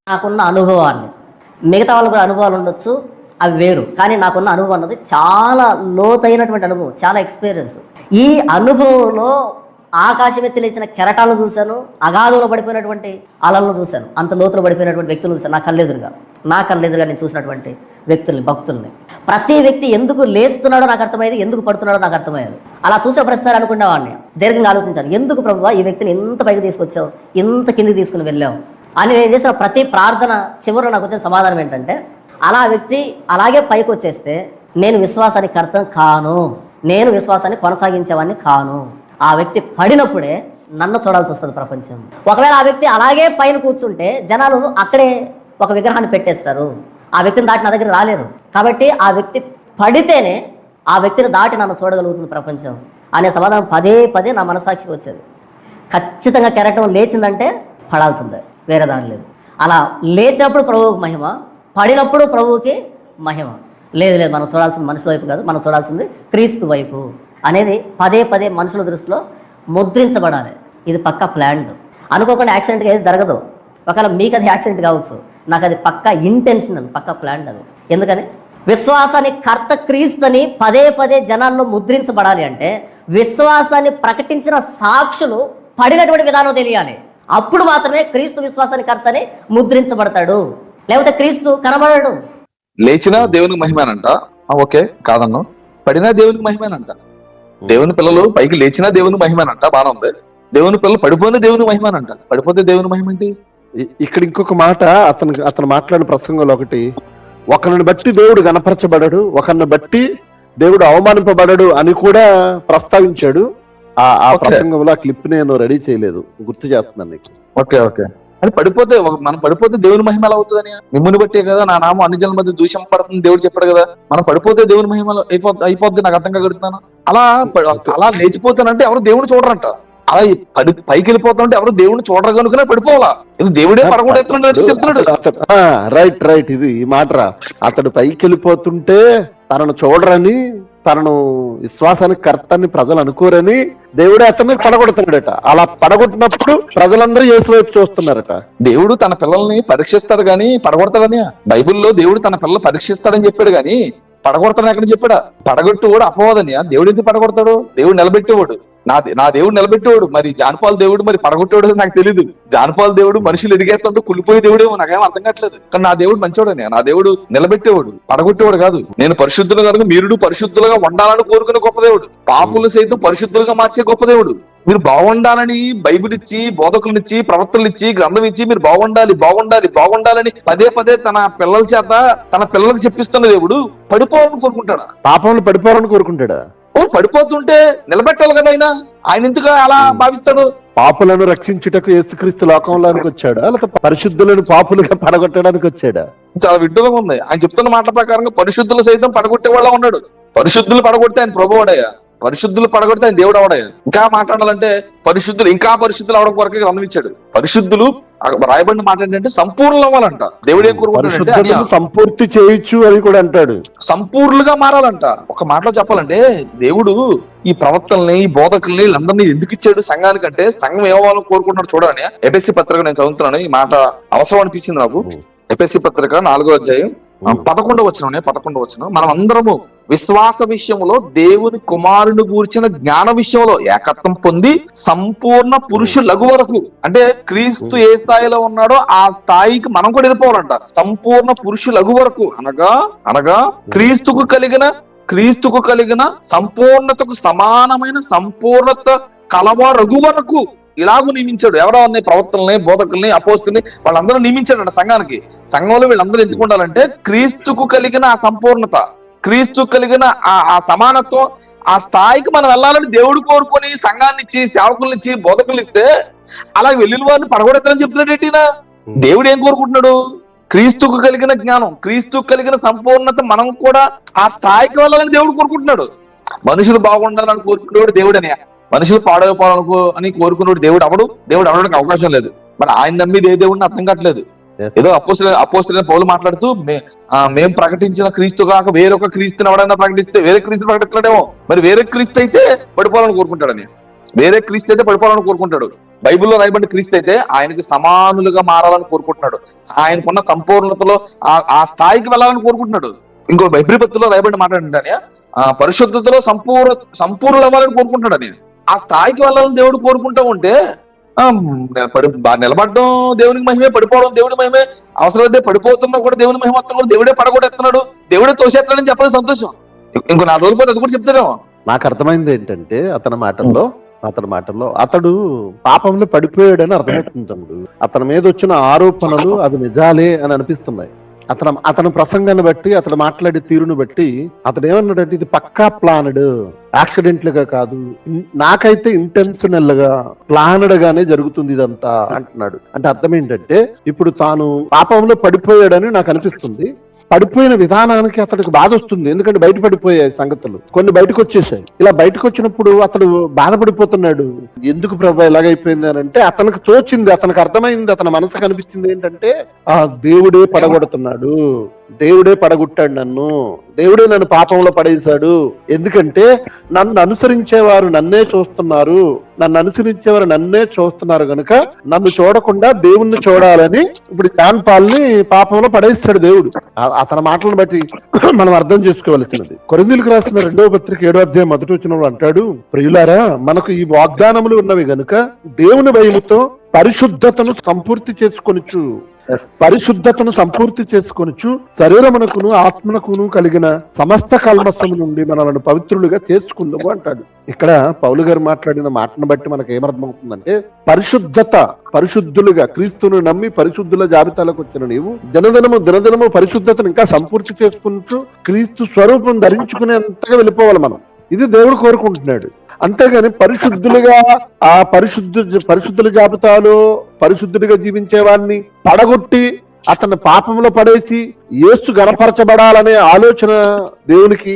నాకున్న అనుభవాన్ని, మిగతా వాళ్ళకు కూడా అనుభవాలు ఉండొచ్చు, అవి వేరు. కానీ నాకున్న అనుభవం అన్నది చాలా లోతైనటువంటి అనుభవం, చాలా ఎక్స్పీరియన్స్. ఈ అనుభవంలో ఆకాశమెత్తి లేచిన కెరటాలను చూశాను, అగాధంలో పడిపోయినటువంటి అలలను చూశాను, అంత లోతులో పడిపోయినటువంటి వ్యక్తులను చూశాను. నా కళ్ళెదురుగా నేను చూసినటువంటి వ్యక్తుల్ని, భక్తుల్ని. ప్రతి వ్యక్తి ఎందుకు లేస్తున్నాడో నాకు అర్థమయ్యేది, ఎందుకు పడుతున్నాడో నాకు అర్థమయ్యేది. అలా చూసే ప్రతిసారి అనుకునేవాడిని, దీర్ఘంగా ఆలోచించాను, ఎందుకు ప్రభువా ఈ వ్యక్తిని ఎంత పైకి తీసుకొచ్చావు, ఎంత కిందికి తీసుకుని వెళ్ళావు అని నేను చేసిన ప్రతి ప్రార్థన చివరిలో నాకు వచ్చిన సమాధానం ఏంటంటే, అలా వ్యక్తి అలాగే పైకి వచ్చేస్తే నేను విశ్వాసానికి కర్త కాను, నేను విశ్వాసాన్ని కొనసాగించేవాడిని కాను. ఆ వ్యక్తి పడినప్పుడే నన్ను చూడాల్సి వస్తుంది ప్రపంచం. ఒకవేళ ఆ వ్యక్తి అలాగే పైన కూర్చుంటే జనాలు అక్కడే ఒక విగ్రహాన్ని పెట్టేస్తారు, ఆ వ్యక్తిని దాటి నా దగ్గర రాలేరు. కాబట్టి ఆ వ్యక్తి పడితేనే ఆ వ్యక్తిని దాటి నన్ను చూడగలుగుతుంది ప్రపంచం అనే సమాధానం పదే పదే నా మనసాక్షికి వచ్చేది. ఖచ్చితంగా కెరటం లేచిందంటే పడాల్సిందే, వేరే దాని లేదు. అలా లేచినప్పుడు ప్రభువుకి మహిమ, పడినప్పుడు ప్రభువుకి మహిమ. లేదు మనం చూడాల్సింది మనుషుల వైపు కాదు, మనం చూడాల్సింది క్రీస్తు వైపు అనేది పదే పదే మనుషుల దృష్టిలో ముద్రించబడాలి. ఇది పక్కా ప్లాన్డ్. అనుకోకుండా యాక్సిడెంట్గా ఏది జరగదు. ఒకవేళ మీకు అది యాక్సిడెంట్ కావచ్చు, నాకు అది పక్కా ఇంటెన్షనల్, పక్కా ప్లాన్డ్ అది. ఎందుకని విశ్వాసాన్ని కర్త క్రీస్తుని పదే పదే జనాల్లో ముద్రించబడాలి అంటే విశ్వాసాన్ని ప్రకటించిన సాక్షులు పడినటువంటి విధానం తెలియాలి. అప్పుడు మాత్రమే క్రీస్తు విశ్వాసాన్ని కర్తని ముద్రించబడతాడు, లేకపోతే క్రీస్తు కనబడడు. లేచినా దేవునికి మహిమేనంట, ఓకే కాదన్నా. పడినా దేవునికి మహిమేనంట. దేవుని పిల్లలు పైకి లేచినా దేవుని మహిమేనంట, బాగా ఉంది. దేవుని పిల్లలు పడిపోయినా దేవుని మహిమేనంట, పడిపోతే దేవుని మహిమ ఏంటి? ఇక్కడ ఇంకొక మాట అతను మాట్లాడిన ప్రసంగంలో ఒకటి, ఒకరిని బట్టి దేవుడు గణపరచబడడు, ఒకరిని బట్టి దేవుడు అవమానింపబడడు అని కూడా ప్రస్తావించాడు. ఆ ప్రసంగంలో ఆ క్లిప్ నేను రెడీ చేయలేదు, గుర్తు చేస్తున్నాను నీకు. ఓకే అని పడిపోతే మనం పడిపోతే దేవుని మహిమ ఎలా అవుతుందని, మిమ్మల్ని బట్టే కదా నా నామం అన్ని జనుల మధ్య దూషం పడుతుంది దేవుడు చెప్పాడు కదా. మనం పడిపోతే దేవుని మహిమ అయిపోద్ది, నాకు అర్థం కడుగుతున్నాను. అలా లేచిపోతానంటే ఎవరు దేవుడు చూడరంట. అలా పైకి వెళ్ళిపోతానంటే ఎవరు దేవుడిని చూడరు కనుకనే పడిపోవాలా. ఇది దేవుడే పడగొట్టేస్తున్నాడు చెప్తున్నాడు. రైట్ ఇది ఈ మాటరా. అతడు పైకి వెళ్ళిపోతుంటే తనను చూడరని, తనను విశ్వాసానికి కర్తని ప్రజలు అనుకోరని దేవుడే అతన్ని పడగొడుతున్నాడట. అలా పడగొట్టినప్పుడు ప్రజలందరూ యేసు వైపు చూస్తున్నారట. దేవుడు తన పిల్లల్ని పరీక్షిస్తాడు గాని పడగొడతాడని, బైబిల్లో దేవుడు తన పిల్లలు పరీక్షిస్తాడని చెప్పాడు గాని పడగొడతాడని ఎక్కడ చెప్పాడా? పడగొట్టేవాడు అపవాదని. దేవుడు ఎందుకు పడగొడతాడు? దేవుడు నిలబెట్టేవాడు. నా దేవుడు నిలబెట్టేవాడు. మరి జానపాల దేవుడు మరి పడగొట్టేవాడు నాకు తెలియదు. జానపాల దేవుడు మనుషులు ఎదిగేస్తుంటే కులిపోయే దేవుడేమో, నాకేమో అర్థం కావట్లేదు. కానీ నా దేవుడు మంచోడని, నా దేవుడు నిలబెట్టేవాడు, పడగొట్టేవాడు కాదు. నేను పరిశుద్ధులు కనుక మీరు పరిశుద్ధులుగా ఉండాలని కోరుకునే గొప్ప దేవుడు, పాపులు సైతం పరిశుద్ధులుగా మార్చే గొప్ప దేవుడు. మీరు బాగుండాలని బైబిల్ ఇచ్చి, బోధకులను ప్రవక్తలు ఇచ్చి, గ్రంథం ఇచ్చి మీరు బాగుండాలని పదే పదే తన పిల్లల చేత తన పిల్లలకు చెప్పిస్తున్న దేవుడు పడిపోవాలని కోరుకుంటాడా? పాపంలో పడిపోవాలని కోరుకుంటాడా? పడిపోతుంటే నిలబెట్టాలి కదా. ఆయన ఎందుకు అలా భావిస్తాడు? పాపులను రక్షించుటకు యేసుక్రీస్తు లోకంలోనికి వచ్చాడా, లేకపోతే పరిశుద్ధులను పాపులుగా పడగొట్టడానికి వచ్చాడా? చాలా విడ్డూరంగా ఉంది. ఆయన చెప్తున్న మాట ప్రకారంగా పరిశుద్ధులు సైతం పడగొట్టే వాళ్ళ ఉన్నాడు. పరిశుద్ధులు పడగొడితే ఆయన ప్రభువాడయ్యా, పరిశుద్ధులు పడగొడితే ఆయన దేవుడు అవడయ్యా. ఇంకా మాట్లాడాలంటే పరిశుద్ధులు ఇంకా పరిశుద్ధులు అవడం కొరకే గ్రంథం ఇచ్చాడు. పరిశుద్ధులు రాయబడిన మాట ఏంటంటే సంపూర్ణం అవ్వాలంట. దేవుడు ఏం కోరుకుంటాడంటే సంపూర్తి చేయొచ్చు అని కూడా అంటాడు. సంపూర్ణంగా మారాలంట. ఒక మాటలో చెప్పాలంటే దేవుడు ఈ ప్రవక్తల్ని, ఈ బోధకుల్ని వీళ్ళందరినీ ఎందుకు ఇచ్చాడు సంఘానికంటే, సంఘం ఏమవ్వాలని కోరుకుంటున్నాడు చూడాలని. ఎఫెసీ పత్రిక నేను చదువుతున్నాను, ఈ మాట అవసరం అనిపించింది నాకు. ఎఫెసీ పత్రిక 4వ అధ్యాయం 11వ వచనం, మనం అందరము విశ్వాస విషయంలో దేవుని కుమారుని గూర్చిన జ్ఞాన విషయంలో ఏకత్వం పొంది సంపూర్ణ పురుషులగు వరకు, అంటే క్రీస్తు ఏ స్థాయిలో ఉన్నాడో ఆ స్థాయికి మనం కూడా వెళ్ళిపోవాలంట. సంపూర్ణ పురుషులగు వరకు అనగా క్రీస్తుకు కలిగిన సంపూర్ణతకు సమానమైన సంపూర్ణత కలవరగు వరకు ఇలాగూ నియమించాడు. ఎవరో అన్ని ప్రవక్తల్ని, బోధకుల్ని, అపోస్తుల్ని వాళ్ళందరూ నియమించాడు సంఘానికి. సంఘంలో వీళ్ళందరూ ఎందుకు ఉండాలంటే క్రీస్తుకు కలిగిన ఆ సంపూర్ణత, క్రీస్తు కలిగిన ఆ సమానత్వం, ఆ స్థాయికి మనం వెళ్ళాలని దేవుడు కోరుకొని సంఘాన్ని ఇచ్చి, సేవకుల్ని ఇచ్చి, బోధకులు ఇస్తే అలా వెళ్ళిన వారిని పడగొడతారని చెప్తున్నాడు ఏంటినా? దేవుడు ఏం కోరుకుంటున్నాడు? క్రీస్తుకు కలిగిన జ్ఞానం, క్రీస్తుకు కలిగిన సంపూర్ణత మనం కూడా ఆ స్థాయికి వెళ్ళాలని దేవుడు కోరుకుంటున్నాడు. మనుషులు బాగుండాలని కోరుకునేవాడు దేవుడని, మనుషులు పాడైపోవాలని కోరుకున్నాడు దేవుడు అవడానికి అవకాశం లేదు. మరి ఆయన నమ్మిది ఏ దేవుడిని అర్థం కావట్లేదు. ఏదో అపోస్తలుడైన పౌలు మాట్లాడుతూ మేము ప్రకటించిన క్రీస్తు కాక వేరొక క్రీస్తుని ఎవడైనా ప్రకటిస్తే వేరే క్రీస్తు ప్రకటిస్తున్నాడేమో. మరి వేరే క్రీస్తు అయితే పడిపోవాలని కోరుకుంటాడని, వేరే క్రీస్తు అయితే పడిపోవాలని కోరుకుంటాడు. బైబిల్లో రాయబడిన క్రీస్తు అయితే ఆయనకి సమానులుగా మారాలని కోరుకుంటున్నాడు. ఆయనకున్న సంపూర్ణతలో ఆ స్థాయికి వెళ్ళాలని కోరుకుంటున్నాడు. ఇంకో బైబిల్ భక్తుల్లో రాయబడిన మాట ఏంటంటే పరిశుద్ధతలో సంపూర్ణ అవ్వాలని కోరుకుంటున్నాడు అని. ఆ స్థాయికి వెళ్ళాలని దేవుడు కోరుకుంటూ ఉంటే నిలబడడం దేవునికి మహిమే, పడిపోవడం దేవుని మహిమే. అవసరమైతే పడిపోతున్నా కూడా దేవుని మహిమత్వం కూడా దేవుడే పడగొట్టేస్తున్నాడు, దేవుడే తోసేస్తున్నాడని చెప్పడం సంతోషం. ఇంకో 4 రోజులు పోతే అది కూడా చెప్తాడేమో. నాకు అర్థమైంది ఏంటంటే అతని మాటల్లో అతడు పాపంలో పడిపోయాడని అర్థమవుతుంది తమ్ముడు. అతని మీద వచ్చిన ఆరోపణలు అవి నిజాలే అని అనిపిస్తున్నాయి. అతని ప్రసంగాన్ని బట్టి, అతను మాట్లాడే తీరును బట్టి అతను ఏమన్నాడంటే ఇది పక్కా ప్లానడ్, యాక్సిడెంట్ గా కాదు, నాకైతే ఇంటెన్షనల్ గా ప్లానడ్ గానే జరుగుతుంది ఇదంతా అంటున్నాడు. అంటే అర్థం ఏంటంటే ఇప్పుడు తాను పాపంలో పడిపోయాడని నాకు అనిపిస్తుంది. పడిపోయిన విధానానికి అతడికి బాధ వస్తుంది, ఎందుకంటే బయట పడిపోయాయి సంగతులు, కొన్ని బయటకు వచ్చేసాయి. ఇలా బయటకు వచ్చినప్పుడు అతడు బాధపడిపోతున్నాడు. ఎందుకు ప్రభు ఎలాగైపోయింది అని అంటే అతనికి తోచింది, అతనికి అర్థమైంది, అతని మనసు కనిపించింది ఏంటంటే దేవుడే పడగొడుతున్నాడు, దేవుడే పడగొట్టాడు నన్ను, దేవుడే నన్ను పాపంలో పడేశాడు. ఎందుకంటే నన్ను అనుసరించేవారు నన్నే చూస్తున్నారు, కనుక నన్ను చూడకుండా దేవుణ్ణి చూడాలని ఇప్పుడు జాన్ పాల్ని పాపంలో పడేస్తాడు దేవుడు. అతని మాటలను బట్టి మనం అర్థం చేసుకోవలసినది. కొరింథీయులకు రాసిన 2వ పత్రిక 7వ అధ్యాయం 1వ వచనంలో అంటాడు, ప్రియులారా మనకు ఈ వాగ్దానములు ఉన్నవి గనుక దేవుని భయముతో పరిశుద్ధతను సంపూర్తి చేసుకొనుచు శరీరమునకును ఆత్మనకును కలిగిన సమస్త కల్మషము నుండి మనలను పవిత్రులుగా చేసుకుందాము అంటాడు. ఇక్కడ పౌలు గారు మాట్లాడిన మాటను బట్టి మనకు ఏమర్థమవుతుందంటే పరిశుద్ధులుగా క్రీస్తును నమ్మి పరిశుద్ధుల జాబితాలకు వచ్చిన నీవు దినదినము పరిశుద్ధతను ఇంకా సంపూర్తి చేసుకుంటూ క్రీస్తు స్వరూపం ధరించుకునేంతగా వెళ్ళిపోవాలి మనం. ఇది దేవుడు కోరుకుంటున్నాడు. అంతేగాని పరిశుద్ధులుగా ఆ పరిశుద్ధుల జాబితాలో పరిశుద్ధుడిగా జీవించే వాడిని పడగొట్టి అతన్ని పాపంలో పడేసి యేసు గణపరచబడాలనే ఆలోచన దేవునికి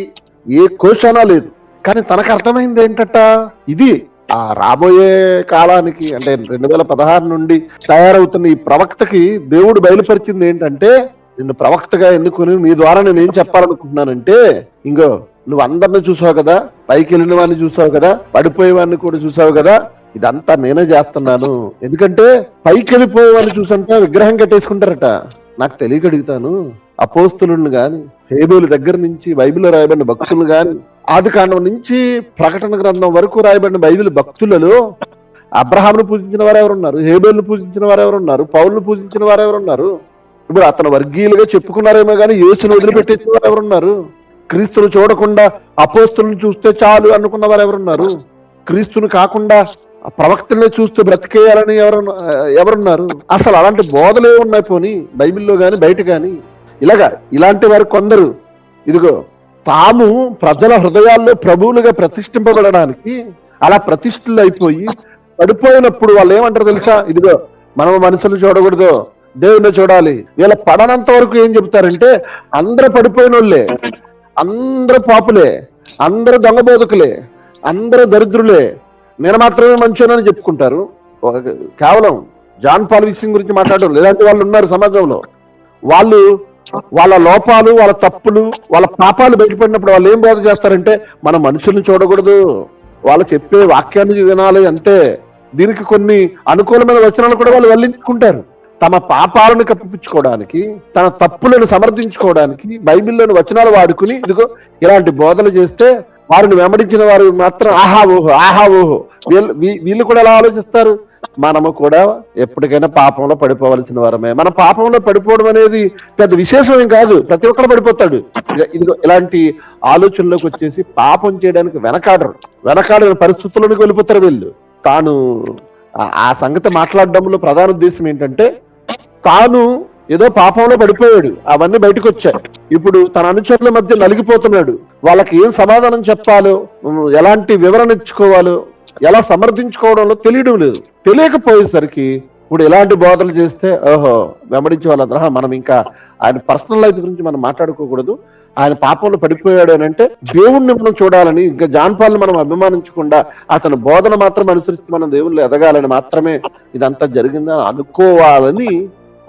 ఏ కోశాన లేదు. కానీ తనకు అర్థమైంది ఏంటట, ఇది ఆ రాబోయే కాలానికి అంటే 2016 నుండి తయారవుతున్న ఈ ప్రవక్తకి దేవుడు బయలుపరిచింది ఏంటంటే, నిన్ను ప్రవక్తగా ఎన్నుకుని నీ ద్వారా నేను ఏం చెప్పాలనుకుంటున్నానంటే, ఇంకో నువ్వు అందరిని చూసావు కదా, పైకి వెళ్ళిన వాడిని చూసావు కదా, పడిపోయే వాడిని కూడా చూసావు కదా, ఇదంతా నేనే చేస్తున్నాను. ఎందుకంటే పైకి వెళ్ళిపోయే వాడిని చూసంటే విగ్రహం కట్టేసుకుంటారట. నాకు తెలియక అడుగుతాను, అపోస్తులను గాని హేబేలు దగ్గర నుంచి బైబిల్లో రాయబడిన భక్తులు గాని ఆదికాండం నుంచి ప్రకటన గ్రంథం వరకు రాయబడిన బైబిల్ భక్తులలో అబ్రహామును పూజించిన వారు ఎవరున్నారు, హేబేలును పూజించిన వారు ఎవరున్నారు, పౌలును పూజించిన వారు ఎవరున్నారు? ఇప్పుడు అతను వర్గీయులుగా చెప్పుకున్నారేమో కానీ యేసును వదిలిపెట్టేసిన వారు ఎవరున్నారు? క్రీస్తును చూడకుండా అపోస్తులను చూస్తే చాలు అనుకున్న వారు ఎవరున్నారు? క్రీస్తును కాకుండా ప్రవక్తలనే చూస్తూ బ్రతికేయాలని ఎవరున్నారు? అసలు అలాంటి బోధలు ఏమున్నాయి పోనీ బైబిల్లో గాని బయట గాని? ఇలాంటి వారు కొందరు ఇదిగో తాము ప్రజల హృదయాల్లో ప్రభువులుగా ప్రతిష్ఠింపబడడానికి అలా ప్రతిష్ఠలు అయిపోయి పడిపోయినప్పుడు వాళ్ళు ఏమంటారు తెలుసా, ఇదిగో మనం మనుషులు చూడకూడదు, దేవుణ్ణి చూడాలి. వీళ్ళ పడనంత వరకు ఏం చెబుతారంటే అందరూ పడిపోయిన వాళ్ళే, అందరూ పాపులే, అందరూ దొంగ బోధకులే, అందరూ దరిద్రులే, నేను మాత్రమే మంచోనని చెప్పుకుంటారు. కేవలం జాన్ పాల్ విషయం గురించి మాట్లాడడం లేదంటే వాళ్ళు ఉన్నారు సమాజంలో. వాళ్ళు వాళ్ళ లోపాలు, వాళ్ళ తప్పులు, వాళ్ళ పాపాలు బయటపడినప్పుడు వాళ్ళు ఏం బోధ చేస్తారంటే మనం మనుషుల్ని చూడకూడదు, వాళ్ళు చెప్పే వాక్యాన్ని వినాలి అంతే. దీనికి కొన్ని అనుకూలమైన వచనాలు కూడా వాళ్ళు వల్లించుకుంటారు. తమ పాపాలను కప్పిపుచ్చుకోవడానికి, తన తప్పులను సమర్థించుకోవడానికి బైబిల్లోని వచనాలు వాడుకుని ఇదిగో ఇలాంటి బోధలు చేస్తే వారిని వెంబడించిన వారు మాత్రం ఆహా ఓహో వీళ్ళు కూడా ఎలా ఆలోచిస్తారు, మనము కూడా ఎప్పటికైనా పాపంలో పడిపోవలసిన వారమే. మన పాపంలో పడిపోవడం అనేది పెద్ద విశేషం కాదు, ప్రతి ఒక్కరు పడిపోతాడు. ఇదిగో ఇలాంటి ఆలోచనలోకి వచ్చేసి పాపం చేయడానికి వెనకాడిన పరిస్థితుల్లోకి వెళ్ళిపోతారు వీళ్ళు. తాను ఆ సంగతి మాట్లాడడంలో ప్రధాన ఉద్దేశం ఏంటంటే తాను ఏదో పాపంలో పడిపోయాడు, అవన్నీ బయటకు వచ్చాయి. ఇప్పుడు తన అనుచరుల మధ్య నలిగిపోతున్నాడు. వాళ్ళకి ఏం సమాధానం చెప్పాలో, ఎలాంటి వివరణ ఇచ్చుకోవాలో, ఎలా సమర్థించుకోవడంలో తెలియడం లేదు. తెలియకపోయేసరికి ఇప్పుడు ఎలాంటి బోధలు చేస్తే ఓహో వెంబడించే వాళ్ళందరూ మనం ఇంకా ఆయన పర్సనల్ లైఫ్ గురించి మనం మాట్లాడుకోకూడదు, ఆయన పాపంలో పడిపోయాడు అని అంటే దేవుణ్ణి మనం చూడాలని, ఇంకా జాన్ పాల్ని మనం అభిమానించకుండా అతని బోధన మాత్రం అనుసరిస్తే మనం దేవుళ్ళు ఎదగాలని మాత్రమే ఇదంతా జరిగిందని అనుకోవాలని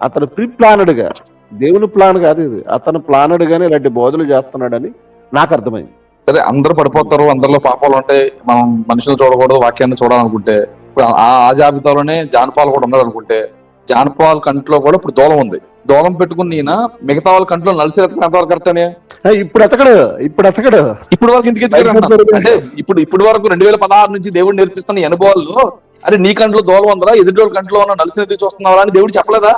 అతను ప్రీ ప్లానడ్ గా, దేవుని ప్లాన్ కాదు ఇది, అతను ప్లానడ్ గానే ఇలాంటి బోధలు చేస్తున్నాడని నాకు అర్థమైంది. సరే అందరూ పడిపోతారు, అందరిలో పాపాలు ఉంటాయి, మనం మనుషులు చూడకూడదు, వాక్యాన్ని చూడాలనుకుంటే ఇప్పుడు ఆ జాబితాలోనే జాన్ పాల్ కూడా ఉన్నాడు అనుకుంటే, జాన్ పాల్ కంట్లో కూడా ఇప్పుడు దూలం ఉంది. దూలం పెట్టుకుని ఈయన మిగతా వాళ్ళ కంట్లో నలిసి ఎతకడం ఎంతవరకు కరెక్ట్ అని ఇప్పుడు ఎతకడు. ఇప్పుడు వాళ్ళకి ఎందుకు ఎత్తుకెళ్ళి అంటే ఇప్పుడు వరకు 2016 నుంచి దేవుడు నేర్పిస్తున్న ఈ అనుభవాల్లో, అరే నీ కంట్లో దూలం ఉందరా, ఎదుటి వాళ్ళ కంట్లో ఉన్న నలిసి ఎత్తి చూస్తున్నావా అని దేవుడు చెప్పలేదా?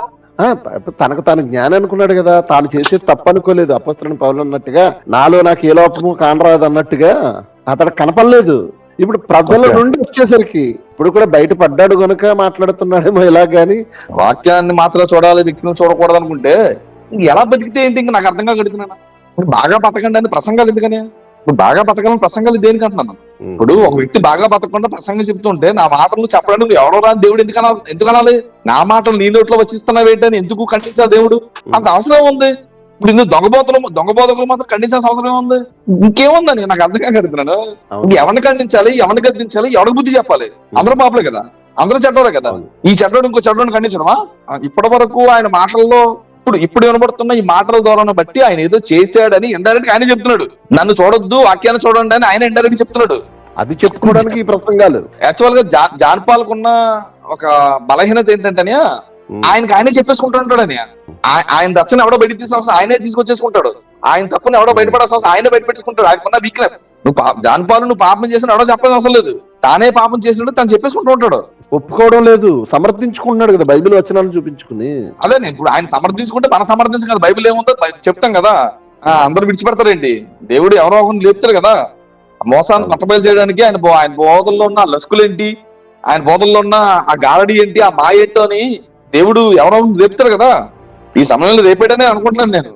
తనకు తాను జ్ఞానం అనుకున్నాడు కదా, తాను చేసేది తప్పు అనుకోలేదు. అపొస్తలుడైన పౌలు అన్నట్టుగా నాలో నాకు ఏ లోపము కానరాదు అన్నట్టుగా అతడు కనపడలేదు. ఇప్పుడు ప్రజల నుండి వచ్చేసరికి ఇప్పుడు కూడా బయట పడ్డాడు కనుక మాట్లాడుతున్నాడేమో ఇలా గాని, వాక్యాన్ని మాత్రం చూడాలి, వ్యక్తిని చూడకూడదు అనుకుంటే ఎలా బతికితే ఏంటి? ఇంకా నాకు అర్థంగా గడుతున్నాను. బాగా బతకండి అని ప్రసంగాలు ఎందుకని? ఇప్పుడు బాగా బతకాలని ప్రసంగాలు దేనికి అంటున్నాను? ఇప్పుడు ఒక వ్యక్తి బాగా బతకకుండా ప్రసంగం చెప్తుంటే నా మాటలు చెప్పడానికి ఎవరో రాని దేవుడు ఎందుకు అనాలి? నా మాటలు నీ నోట్లో వచ్చిస్తున్నావు ఏంటని ఎందుకు ఖండించాలి దేవుడు? అంత అవసరం ఉంది. ఇప్పుడు ఇందులో దొంగ బోధకులు మాత్రం ఖండించాల్సిన అవసరం ఏముంది? ఇంకేముందని నాకు అర్థంగా కడుతున్నాను. ఎవరిని ఖండించాలి, ఎవరిని గద్దించాలి, ఎవరికి బుద్ధి చెప్పాలి? అందరూ పాపలే కదా, అందరూ చెడ్డోలే కదా. ఈ చెడ్డోడు ఇంకో చెడ్డోని ఖండించడమా? ఇప్పటి వరకు ఆయన మాటల్లో ఇప్పుడు వినబడుతున్న ఈ మాటల ద్వారా బట్టి ఆయన ఏదో చేశాడని ఇండైరెక్ట్ ఆయన చెప్తున్నాడు. నన్ను చూడొద్దు, వాక్యాన్ని చూడండి అని ఆయన ఇండైరెక్ట్ చెప్తున్నాడు. అది చెప్పుకోవడానికి ఈ ప్రసంగాలు. యాక్చువల్ గా జాన్ పాల్కున్న ఒక బలహీనత ఏంటంటే ఆయనకి చెప్పేసుకుంటుంటాడని. ఆయన రచన ఎవడో బయట తీసిన ఆయనే తీసుకొచ్చేసుకుంటాడు. ఆయన తప్పుని ఎవడో బయటపడాల్సిన అవసరం ఆయనే బయట పెట్టేసుకుంటాడు. ఆయనకున్న వీక్నెస్. జాన్ పాల్ నువ్వు పాపం చేసిన ఎవడో చెప్పాల్సిన అవసరం లేదు, తానే పాపం చేసినట్టు తను చెప్పేసుకుంటూ ఉంటాడు. ఒప్పుకోవడం లేదు, సమర్థించుకుంటున్నాడు కదా బైబిల్ వచనాలను చూపించుకుని. అదే ఇప్పుడు ఆయన సమర్థించుకుంటే మన సమర్థించం కదా, బైబిల్ ఏముందో చెప్తాం కదా. అందరూ విడిచిపెడతారేంటి? దేవుడు ఎవరో ఒకరిని లేపుతారు కదా మోసాన్ని పట్టబయలు చేయడానికి. ఆయన బోధల్లో ఉన్న లస్కులేంటి, ఆయన బోధల్లో ఉన్న ఆ గారడి ఏంటి, ఆ మాయ ఏంటో అని దేవుడు ఎవరో లేపుతారు కదా. ఈ సమయంలో రేపేటనే అనుకుంటున్నాను నేను.